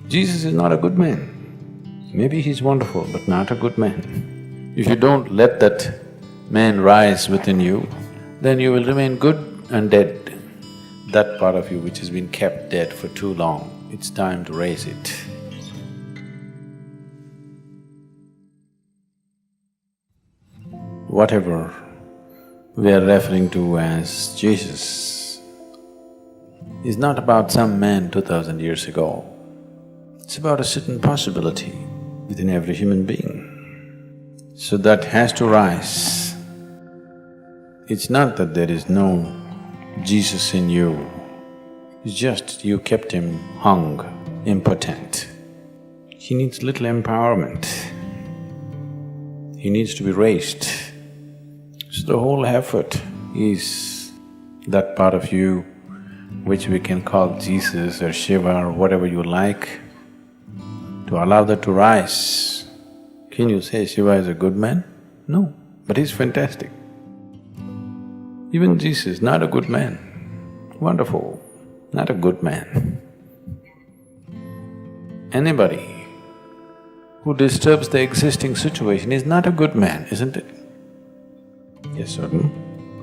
Jesus is not a good man. Maybe he's wonderful, but not a good man. If you don't let that man rise within you, then you will remain good and dead. That part of you which has been kept dead for too long, it's time to raise it. Whatever we are referring to as Jesus is not about some man 2000 years ago. It's about a certain possibility within every human being. So that has to rise. It's not that there is no Jesus in you, it's just you kept him hung, impotent. He needs little empowerment. He needs to be raised. So the whole effort is that part of you which we can call Jesus or Shiva or whatever you like, to allow that to rise. Can you say Shiva is a good man? No, but he's fantastic. Even Jesus, not a good man. Wonderful, not a good man. Anybody who disturbs the existing situation is not a good man, isn't it? Yes or no?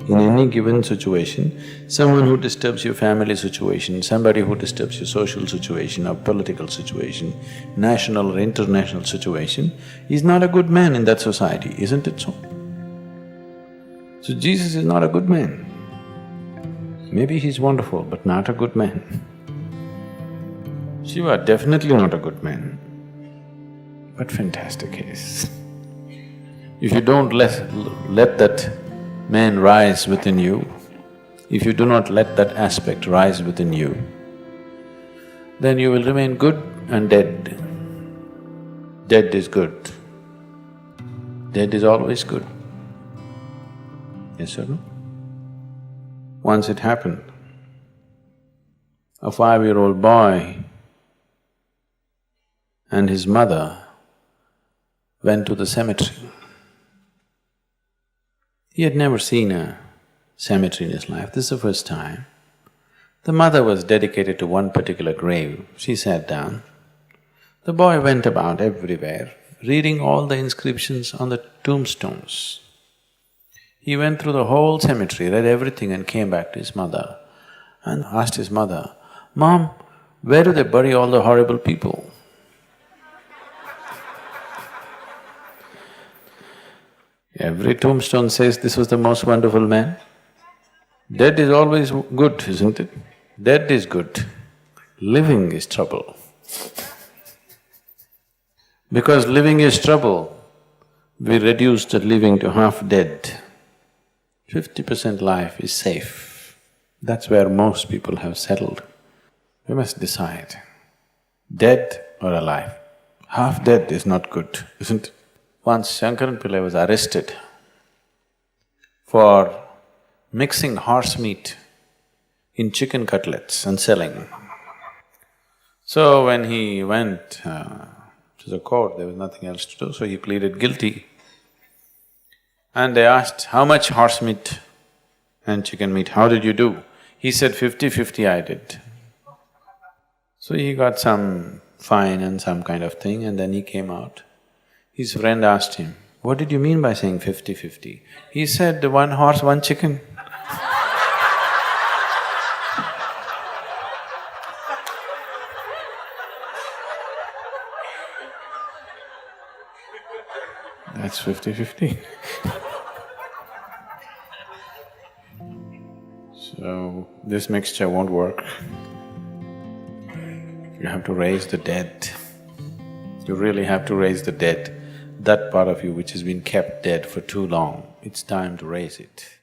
In any given situation, someone who disturbs your family situation, somebody who disturbs your social situation or political situation, national or international situation, is not a good man in that society, isn't it so? So Jesus is not a good man. Maybe he's wonderful, but not a good man. Shiva, definitely not a good man, but fantastic he is. If you don't let that man rise within you, if you do not let that aspect rise within you, then you will remain good and dead. Dead is good. Dead is always good. Yes or no? Once it happened, a 5-year-old boy and his mother went to the cemetery. He had never seen a cemetery in his life, this is the first time. The mother was dedicated to one particular grave, she sat down. The boy went about everywhere, reading all the inscriptions on the tombstones. He went through the whole cemetery, read everything and came back to his mother and asked his mother, "Mom, where do they bury all the horrible people?" Every tombstone says this was the most wonderful man. Dead is always good, isn't it? Dead is good, living is trouble. Because living is trouble, we reduce the living to half dead. 50% life is safe. That's where most people have settled. We must decide, dead or alive. Half dead is not good, isn't it? Once Shankaran Pillai was arrested for mixing horse meat in chicken cutlets and selling. So when he went to the court, there was nothing else to do, so he pleaded guilty. And they asked, "How much horse meat and chicken meat, how did you do?" He said, 50-50 I did. So he got some fine and some kind of thing and then he came out. His friend asked him, "What did you mean by saying 50-50? He said, "One horse, one chicken." That's 50-50. So, this mixture won't work. You have to raise the dead. You really have to raise the dead. That part of you which has been kept dead for too long, it's time to raise it.